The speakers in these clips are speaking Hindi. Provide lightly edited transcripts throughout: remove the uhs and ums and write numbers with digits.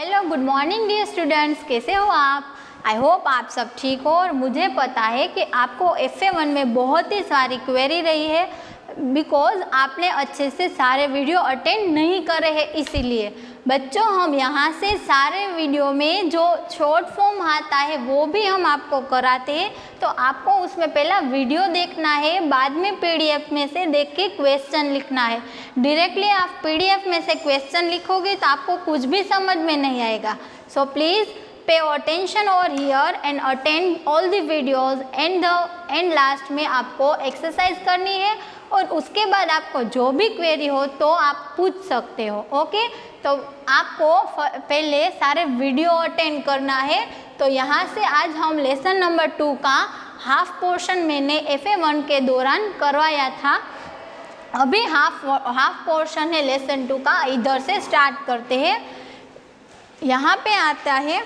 Hello, good morning dear students. कैसे हो आप? आई होप आप सब ठीक हो। और मुझे पता है कि आपको FA1 में बहुत ही सारी क्वेरी रही है बिकॉज आपने अच्छे से सारे वीडियो अटेंड नहीं करे हैं। इसीलिए बच्चों, हम यहाँ से सारे वीडियो में जो शॉर्ट फॉर्म आता है वो भी हम आपको कराते हैं। तो आपको उसमें पहला वीडियो देखना है, बाद में PDF में से देख के क्वेश्चन लिखना है। डायरेक्टली आप PDF में से क्वेश्चन लिखोगे तो आपको कुछ भी समझ में नहीं आएगा। So please pay attention over here and attend all the videos and last में आपको एक्सरसाइज करनी है और उसके बाद आपको जो भी क्वेरी हो तो आप पूछ सकते हो। ओके, तो आपको पहले सारे वीडियो अटेंड करना है। तो यहाँ से आज हम लेसन नंबर 2 का हाफ पोर्शन मैंने FA1 के दौरान करवाया था। अभी हाफ पोर्शन है लेसन 2 का, इधर से स्टार्ट करते हैं। यहाँ पे आता है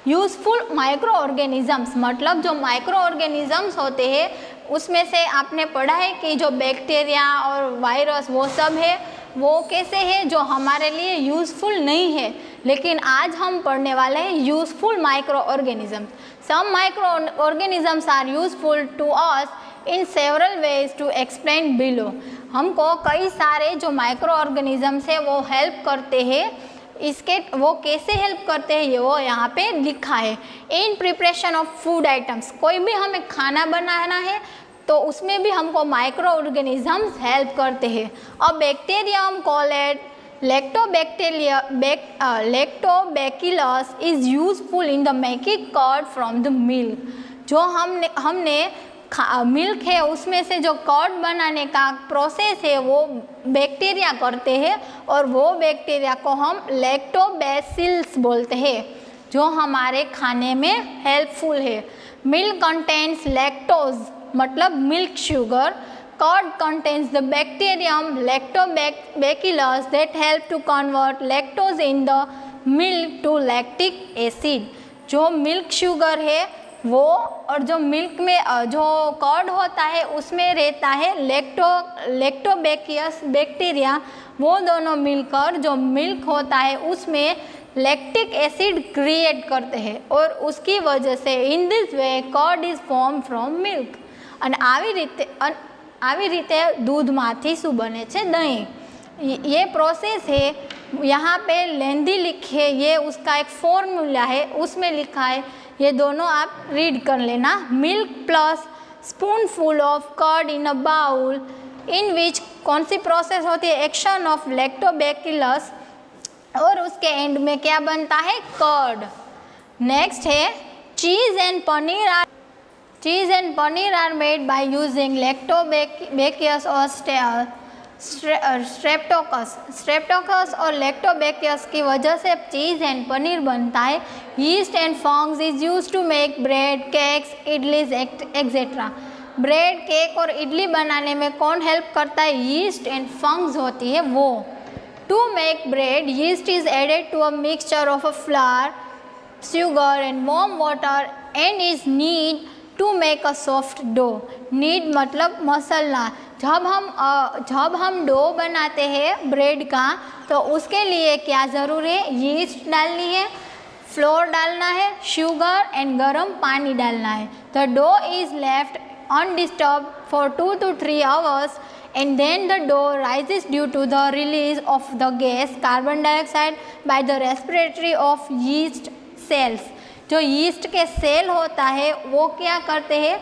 यूज़फुल माइक्रो ऑर्गेनिजम्स, मतलब जो माइक्रो ऑर्गेनिजम्स होते हैं उसमें से आपने पढ़ा है कि जो बैक्टीरिया और वायरस वो सब है, वो कैसे है जो हमारे लिए यूज़फुल नहीं है। लेकिन आज हम पढ़ने वाले हैं useful micro organisms. Some micro organisms are useful to us in several ways to explain below. हमको कई सारे जो माइक्रो ऑर्गेनिजम्स है वो हेल्प करते हैं। इसके वो कैसे हेल्प करते हैं ये वो यहाँ पे लिखा है। In preparation of food items, कोई भी हमें खाना बनाना है तो उसमें भी हमको माइक्रो ऑर्गेनिजम्स हेल्प करते हैं। A bacterium called lactobacillus is useful in the making curd from the milk. जो हमने मिल्क है उसमें से जो कर्ड बनाने का प्रोसेस है वो बैक्टीरिया करते हैं और वो बैक्टीरिया को हम लैक्टोबैसिलस बोलते हैं जो हमारे खाने में हेल्पफुल है। मिल्क कंटेन्स लैक्टोज मतलब milk sugar. Curd contains the bacterium lactobacillus that help to convert lactose in the milk to lactic acid. जो मिल्क शुगर है वो और जो मिल्क में जो कर्ड होता है उसमें रहता है लैक्टोबैसिलस बैक्टीरिया, वो दोनों मिलकर जो मिल्क होता है उसमें लैक्टिक एसिड क्रिएट करते हैं और उसकी वजह से in this way curd is form from milk. અને આવી રીતે दूधમાંથી શું બને છે? दही। ये प्रोसेस है यहाँ पे लेंदी लिखी है, ये उसका एक फॉर्मूला है, उसमें लिखा है, ये दोनों आप रीड कर लेना। Milk plus spoonful of curd in a bowl in which कौन सी प्रोसेस होती है? एक्शन ऑफ लैक्टोबैसिलस, और उसके एंड में क्या बनता है? कर्ड। नेक्स्ट है cheese and paneer are made by using lactobacillus और स्ट्रेप्टोकस और लैक्टोबैसिलस की वजह से चीज़ एंड पनीर बनता है। Yeast and fungus is use to make bread, cakes, idlis etcetera. Bread, cake और इडली बनाने में कौन हेल्प करता है? यीस्ट एंड फंग्स होती है वो। To make bread yeast is added to a mixture of a flour, sugar and warm water and is need to make a soft dough। Need मतलब मसलना। जब हम डो बनाते हैं ब्रेड का तो उसके लिए क्या ज़रूरी है? यीस्ट डालनी है, फ्लोर डालना है, शुगर एंड गर्म पानी डालना है। The dough is left undisturb for 2 to 3 hours and then the dough rises due to the release of the gas carbon dioxide by the respiratory of yeast cells. जो यीस्ट के सेल होता है वो क्या करते हैं?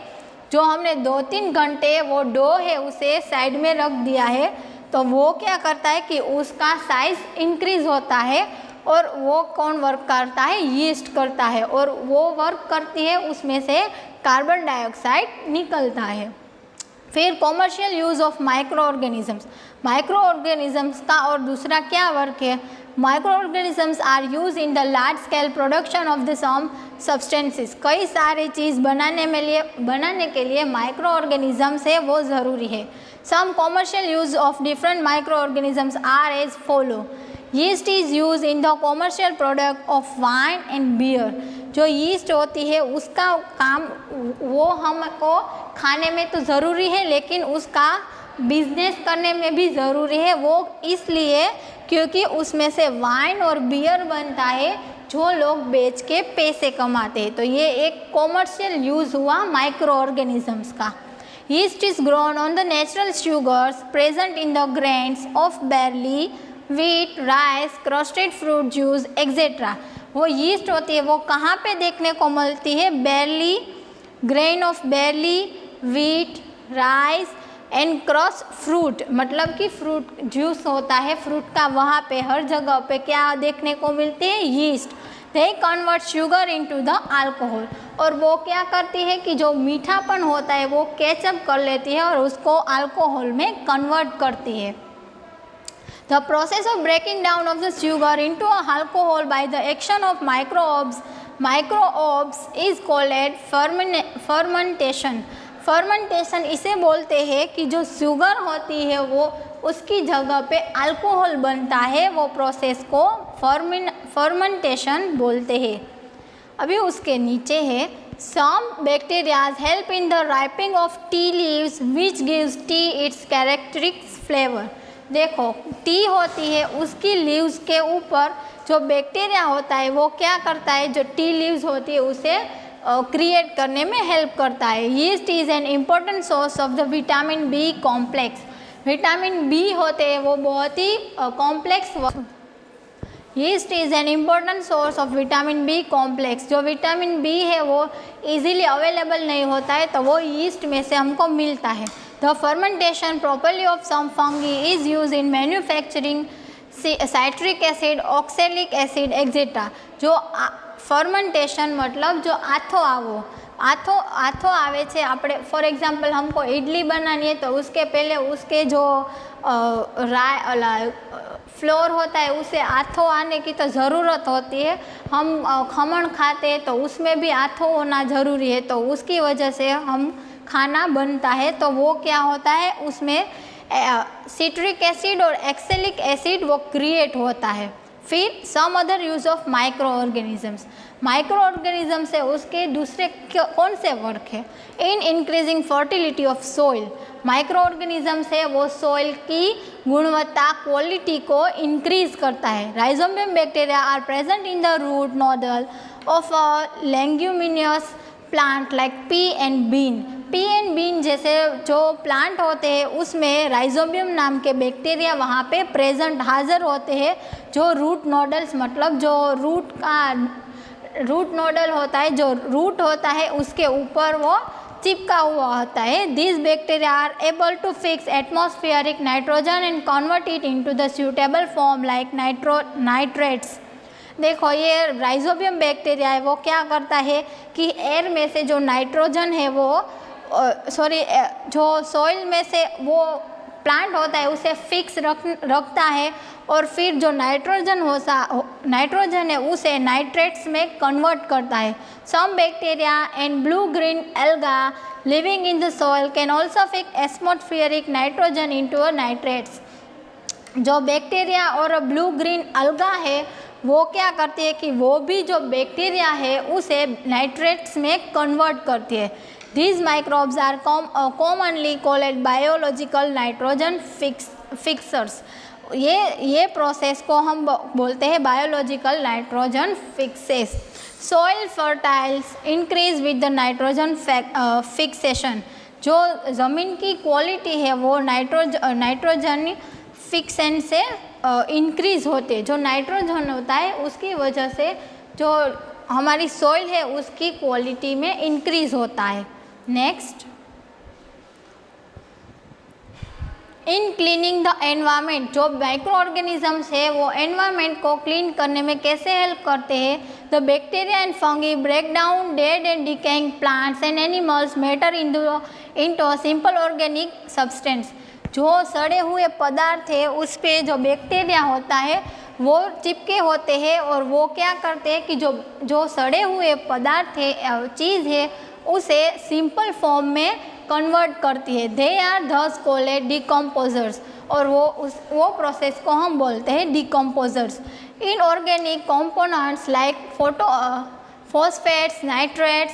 जो हमने 2-3 घंटे वो डो है उसे साइड में रख दिया है तो वो क्या करता है कि उसका साइज इंक्रीज होता है और वो कौन वर्क करता है? यीस्ट करता है, और वो वर्क करती है उसमें से कार्बन डाइऑक्साइड निकलता है। फिर commercial use of micro organisms. Micro organisms का और दूसरा क्या वर्क है? Micro organisms are use in the large scale production of the some substances. कई सारी चीज़ बनाने के लिए माइक्रो ऑर्गेनिजम्स है वो ज़रूरी है। Some commercial use of different micro organisms are as follow. Yeast is use in the commercial product of wine and beer. जो यीस्ट होती है उसका काम वो हमको खाने में तो ज़रूरी है लेकिन उसका बिजनेस करने में भी ज़रूरी है। वो इसलिए क्योंकि उसमें से वाइन और बियर बनता है जो लोग बेच के पैसे कमाते हैं। तो ये एक कॉमर्शियल यूज़ हुआ माइक्रो ऑर्गेनिजम्स का। Yeast is grown on the natural sugars present in the grains of barley, wheat, rice, crusted fruit juice, etc. वो yeast होती है वो कहाँ पे देखने को मिलती है? barley, grain of barley, wheat, rice and crush fruit, मतलब कि फ्रूट जूस होता है फ्रूट का, वहाँ पे हर जगह पे क्या देखने को मिलती है? Yeast. They convert sugar into the alcohol, और वो क्या करती है कि जो मीठापन होता है वो कैचअप कर लेती है और उसको अल्कोहल में कन्वर्ट करती है। The process of breaking down of the sugar into a alcohol by the action of microbes is called fermentation. Fermentation इसे बोलते हैं कि जो शुगर होती है वो उसकी जगह पे अल्कोहल बनता है, वो प्रोसेस को फर्मेंटेशन बोलते हैं। अभी उसके नीचे है some bacterias help in the ripening of tea leaves which gives tea its characteristic flavour. देखो टी होती है उसकी लीव्स के ऊपर जो बैक्टीरिया होता है वो क्या करता है, जो टी लीव्स होती है उसे क्रिएट करने में हेल्प करता है। Yeast is an important source of the vitamin B complex. Vitamin B होते हैं वो बहुत ही complex. Yeast is an important source of vitamin B complex. जो विटामिन बी है वो इजीली अवेलेबल नहीं होता है तो वो यीस्ट में से हमको मिलता है। The fermentation properly of some fungi is use in manufacturing citric acid, oxalic acid etcetera. जो फर्मेंटेशन मतलब जो आथो आवे छे, આપણે फॉर एग्जांपल हमको इडली बनानी है तो उसके पहले उसके जो फ्लोर होता है उसे आथो आने की तो ज़रूरत होती है। हम खमण खाते हैं तो उसमें भी आथो होना ज़रूरी है, तो उसकी वजह से हम खाना बनता है। तो वो क्या होता है उसमें सिट्रिक एसिड और एक्सेलिक एसिड वो क्रिएट होता है। फिर some other use of micro organisms. Micro organism से उसके दूसरे कौन से वर्क है? In increasing fertility of soil. Micro organism से वो सॉइल की गुणवत्ता क्वालिटी को इंक्रीज करता है। Rhizobium bacteria are present in the root nodal of a leguminous plant like pea and bean. Pea and bean जैसे जो प्लांट होते हैं उसमें राइजोबियम नाम के बैक्टीरिया वहाँ पे प्रेजेंट हाजिर होते हैं। जो रूट नोडल्स मतलब जो रूट नोडल होता है, जो रूट होता है उसके ऊपर वो चिपका हुआ होता है। This bacteria are able to fix atmospheric nitrogen and convert it into the suitable form like nitrates. देखो ये राइजोबियम बैक्टीरिया है वो क्या करता है कि एयर में से जो नाइट्रोजन है वो जो सॉइल में से वो प्लांट होता है उसे फिक्स रखता है और फिर जो नाइट्रोजन है उसे नाइट्रेट्स में कन्वर्ट करता है। Some bacteria and blue green alga living in the soil can also fix atmospheric nitrogen into nitrates. जो बैक्टीरिया और ब्लू ग्रीन अल्गा है वो क्या करती है कि वो भी जो बैक्टीरिया है उसे नाइट्रेट्स में कन्वर्ट करती है। These microbes are commonly called biological nitrogen fixers. ये प्रोसेस को हम बोलते हैं biological nitrogen fixes. Soil fertiles increase with the nitrogen fixation. जो ज़मीन की क्वालिटी है वो नाइट्रोजन फिक्सेशन से इंक्रीज होते। जो नाइट्रोजन होता है उसकी वजह से जो हमारी सॉइल है उसकी क्वालिटी में इंक्रीज होता है। Next, in cleaning the environment. जो माइक्रो ऑर्गेनिजम्स है वो एनवायरनमेंट को क्लीन करने में कैसे हेल्प करते हैं? The bacteria and fungi break down dead and decaying plants and animals matter into a simple organic substance. जो सड़े हुए पदार्थ है उस पे जो बैक्टीरिया होता है वो चिपके होते हैं और वो क्या करते हैं कि जो सड़े हुए पदार्थ है चीज़ है उसे सिंपल फॉर्म में कन्वर्ट करती है। They are thus called decomposers, और वो प्रोसेस को हम बोलते हैं decomposers. In organic components like phosphates, nitrates,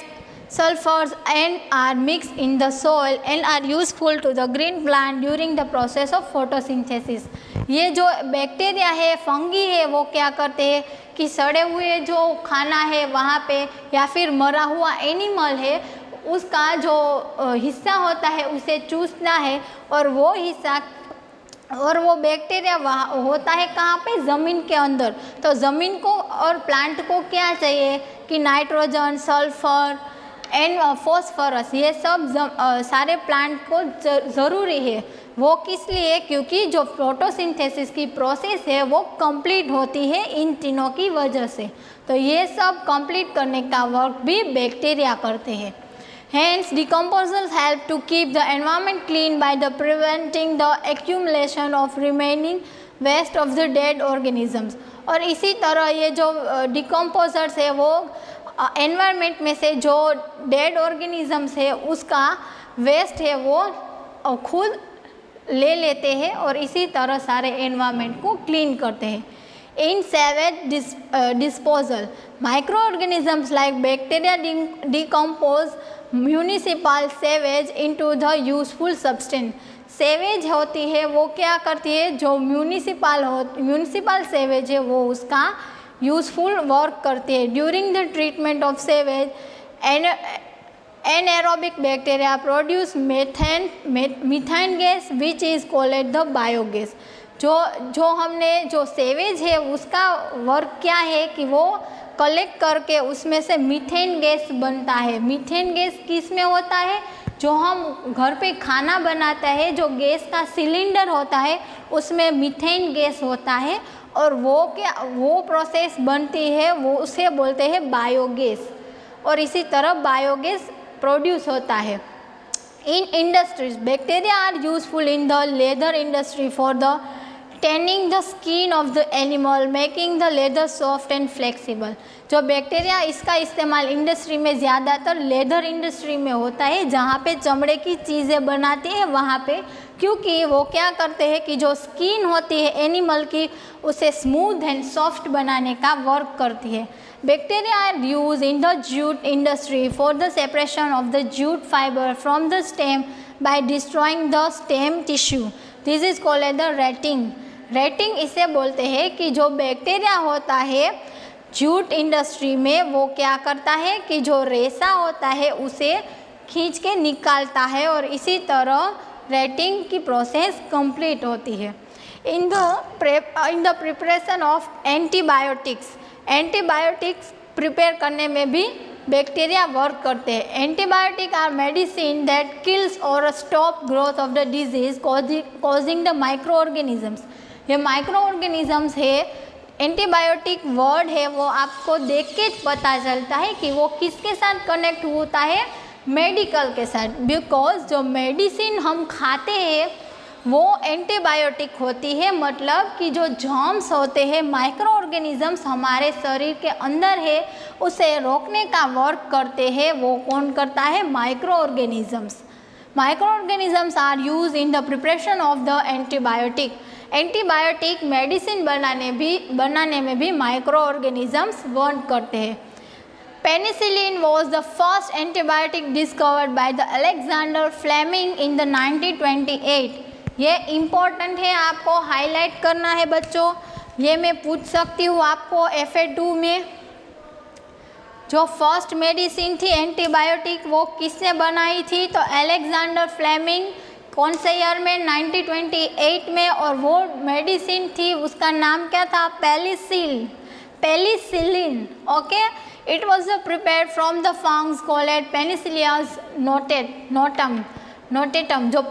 sulfurs and are mixed in the soil and are useful to the green plant during the process of photosynthesis। ये जो बैक्टीरिया है, फंगी है, वो क्या करते हैं कि सड़े हुए जो खाना है वहाँ पे या फिर मरा हुआ एनिमल है उसका जो हिस्सा होता है उसे चूसना है, और वो हिस्सा और वो बैक्टीरिया वहाँ होता है कहाँ पे, ज़मीन के अंदर। तो ज़मीन को और प्लांट को क्या चाहिए कि नाइट्रोजन, सल्फर एंड फॉस्फोरस, ये सब सारे प्लांट को ज़रूरी है। वो किस लिए, क्योंकि जो फोटोसिंथेसिस की प्रोसेस है वो कंप्लीट होती है इन तीनों की वजह से। तो ये सब कंप्लीट करने का वर्क भी बैक्टीरिया करते हैं। Hence, decomposers help to keep the environment clean by the preventing the accumulation of remaining waste of the dead organisms। और इसी तरह ये जो डिकम्पोजर्स है वो एनवायरनमेंट में से जो डेड ऑर्गेनिजम्स है उसका वेस्ट है वो खुद ले लेते हैं और इसी तरह सारे एनवायरनमेंट को क्लीन करते हैं। In sewage disposal, microorganisms like bacteria decompose municipal sewage into the useful substance। Sewage होती है वो क्या करती है, जो म्यूनिसिपल सेवेज है वो उसका यूजफुल वर्क करती है। During the treatment of sewage anaerobic bacteria produce methane gas which is called the biogas. जो हमने जो सेवेज है उसका वर्क क्या है कि वो कलेक्ट करके उसमें से मीथेन गैस बनता है। मीथेन गैस किस में होता है, जो हम घर पे खाना बनाता है जो गैस का सिलेंडर होता है उसमें मीथेन गैस होता है, और वो प्रोसेस बनती है वो उसे बोलते हैं बायोगैस, और इसी तरह बायोगैस प्रोड्यूस होता है। In industries, bacteria are useful in the leather industry for the tanning the skin of the animal, making the leather soft and flexible। जो बैक्टीरिया इसका इस्तेमाल इंडस्ट्री में ज़्यादातर लेदर इंडस्ट्री में होता है, जहाँ पे चमड़े की चीज़ें बनाते हैं वहाँ पे, क्योंकि वो क्या करते हैं कि जो स्किन होती है एनिमल की उसे स्मूथ एंड सॉफ्ट बनाने का वर्क करती है। Bacteria are used in the jute industry for the separation of the jute fiber from the stem by destroying the stem tissue। This is called the ratting। Rating इसे बोलते हैं कि जो बैक्टीरिया होता है जूट इंडस्ट्री में वो क्या करता है कि जो रेसा होता है उसे खींच के निकालता है, और इसी तरह रेटिंग की प्रोसेस कंप्लीट होती है। In the preparation of antibiotics, antibiotics prepare करने में भी बैक्टीरिया वर्क करते हैं। Antibiotic are medicine that kills or stop growth of the disease causing the micro organisms. ये माइक्रो ऑर्गेनिजम्स है, एंटीबायोटिक वर्ड है वो आपको देख के पता चलता है कि वो किसके साथ कनेक्ट होता है, मेडिकल के साथ। बिकॉज जो मेडिसिन हम खाते हैं वो एंटीबायोटिक होती है, मतलब कि जो जर्म्स होते हैं माइक्रो ऑर्गेनिजम्स हमारे शरीर के अंदर है उसे रोकने का वर्क करते हैं। वो कौन करता है, micro organisms. Micro organisms are use in the preparation of the antibiotic. Antibiotic medicine बनाने में भी माइक्रो ऑर्गेनिजम्स वर्क करते हैं। Penicillin was the first antibiotic discovered by the Alexander Fleming in the 1928। ये इम्पॉर्टेंट है, आपको हाईलाइट करना है बच्चों। ये मैं पूछ सकती हूँ आपको FA2 में। जो फर्स्ट मेडिसिन थी एंटीबायोटिक वो किसने बनाई थी, तो अलेक्जेंडर फ्लेमिंग। कौन से ईयर में, 1928 में, और वो मेडिसिन थी उसका नाम क्या था, penicillin. Okay, it was prepared from the fungus called penicillium notatum. जो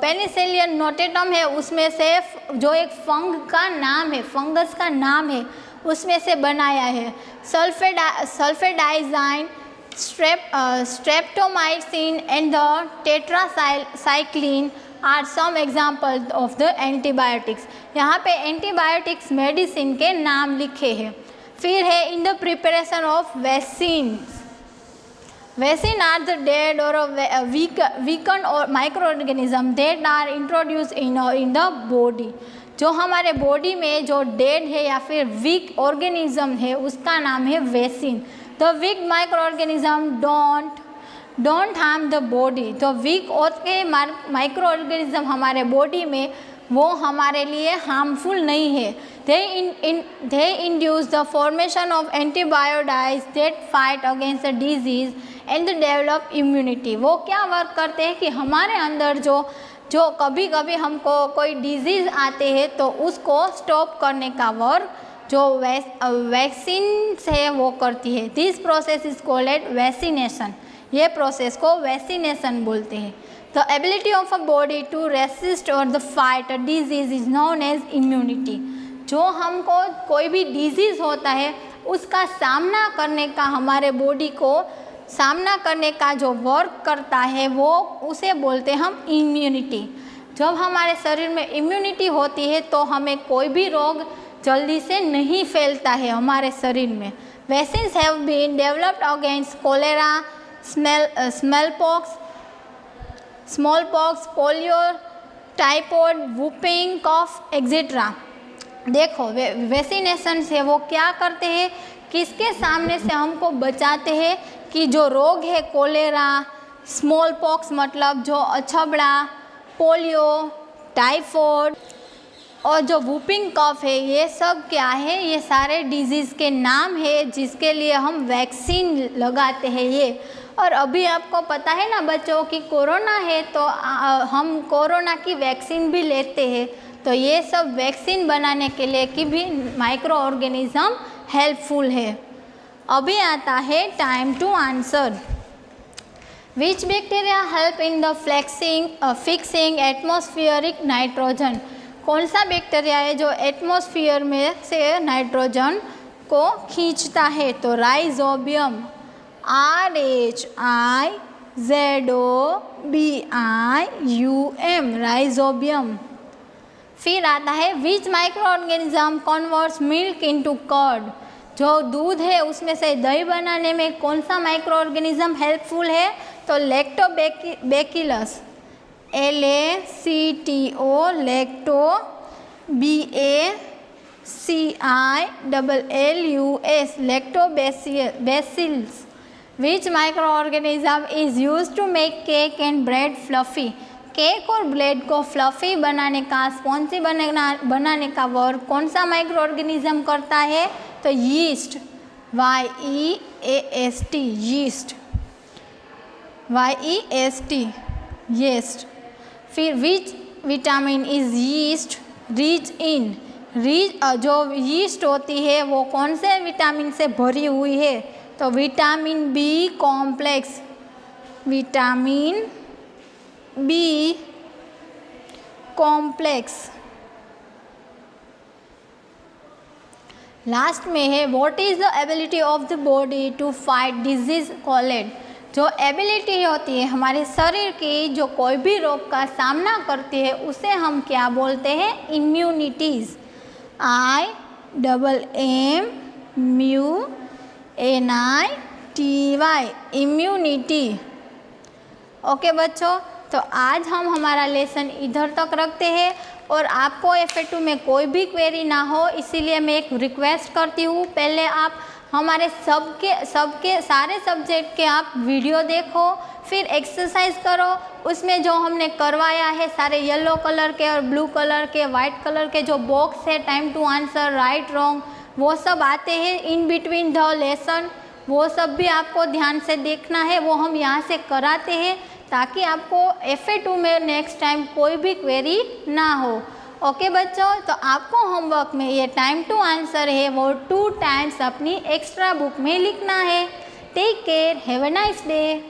पेनिसिलियन नोटेटम है उसमें से जो एक फंग का नाम है, फंगस का नाम है, उसमें से बनाया है। सल्फेडाइजाइन, streptomycin and the tetracycline are some examples of the antibiotics। यहाँ पे एंटीबायोटिक्स मेडिसिन के नाम लिखे हैं। फिर है in the preparation of vaccines. Vaccine are the dead और वीकन और micro organism that are introduce in the body. जो हमारे बॉडी में जो डेड है या फिर वीक ऑर्गेनिज्म है उसका नाम है vaccine. The weak microorganisms don't harm the body. तो वीक होते माइक्रो ऑर्गेनिज्म हमारे बॉडी में वो हमारे लिए हार्मफुल नहीं है। They induce the formation of antibodies that fight against the disease and develop immunity. वो क्या वर्क करते हैं कि हमारे अंदर जो कभी कभी हमको कोई डिजीज़ आते हैं तो उसको स्टॉप करने का वर्क जो वैक्सीन है वो करती है। This process is called vaccination. ये प्रोसेस को वैक्सीनेशन बोलते हैं। The ability of a body to resist or the fight a disease is known as immunity. जो हमको कोई भी डिजीज़ होता है उसका सामना करने का हमारे बॉडी को सामना करने का जो वर्क करता है वो उसे बोलते हैं हम इम्यूनिटी। जब हमारे शरीर में इम्यूनिटी होती है तो हमें कोई भी रोग जल्दी से नहीं फैलता है हमारे शरीर में। Vaccines have been developed against cholera, small pox, polio, typhoid, whooping cough etcetera. देखो वैक्सीनेशन से वो क्या करते हैं, किसके सामने से हमको बचाते हैं कि जो रोग है कोलेरा, स्मॉल पॉक्स मतलब जो अछबड़ा, पोलियो, टाइफॉइड और जो वुपिंग कफ है, ये सब क्या है, ये सारे डिजीज़ के नाम है जिसके लिए हम वैक्सीन लगाते हैं ये। और अभी आपको पता है ना बच्चों कि कोरोना है तो हम कोरोना की वैक्सीन भी लेते हैं। तो ये सब वैक्सीन बनाने के लिए कि भी माइक्रो ऑर्गेनिज्म हेल्पफुल है। अभी आता है time to answer. Which bacteria help in the fixing atmospheric nitrogen. कौन सा बैक्टीरिया है जो एटमॉस्फेयर में से नाइट्रोजन को खींचता है? तो राइजोबियम, RHIZOBIUM, राइजोबियम। फिर आता है which micro organism converts milk into curd. जो दूध है उसमें से दही बनाने में कौन सा माइक्रो ऑर्गेनिज्म हेल्पफुल है? तो lactobacillus, LACTO, lacto, BACILLUS, lactobacillus. Which micro organism is use to make cake and bread fluffy. Cake और ब्रेड को फ्लफी बनाने का, स्पॉन्जी बनाने का वर्क कौन सा माइक्रो ऑर्गेनिज्म करता है? तो yeast, YEAST, yeast, YEST, yeast. फिर which vitamin is yeast rich in. जो यीस्ट होती है वो कौन से विटामिन से भरी हुई है? तो vitamin B complex, vitamin B complex. Last में है what is the ability of the body to fight disease called. जो एबिलिटी होती है हमारे शरीर की जो कोई भी रोग का सामना करती है उसे हम क्या बोलते हैं? Immunities, IMMUNITY, immunity. ओके बच्चों, तो आज हम हमारा लेसन इधर तक रखते हैं और आपको FA2 में कोई भी क्वेरी ना हो इसीलिए मैं एक रिक्वेस्ट करती हूँ, पहले आप हमारे सबके सारे सब्जेक्ट के आप वीडियो देखो, फिर एक्सरसाइज करो। उसमें जो हमने करवाया है सारे येलो कलर के और ब्लू कलर के, वाइट कलर के जो बॉक्स है time to answer, right wrong, वो सब आते हैं इन बिटवीन द लेसन, वो सब भी आपको ध्यान से देखना है। वो हम यहाँ से कराते हैं ताकि आपको FA2 में नेक्स्ट टाइम कोई भी क्वेरी ना हो। ओके बच्चों, तो आपको होमवर्क में ये टाइम टू आंसर है वो 2 टाइम्स अपनी एक्स्ट्रा बुक में लिखना है। Take care, have a nice day.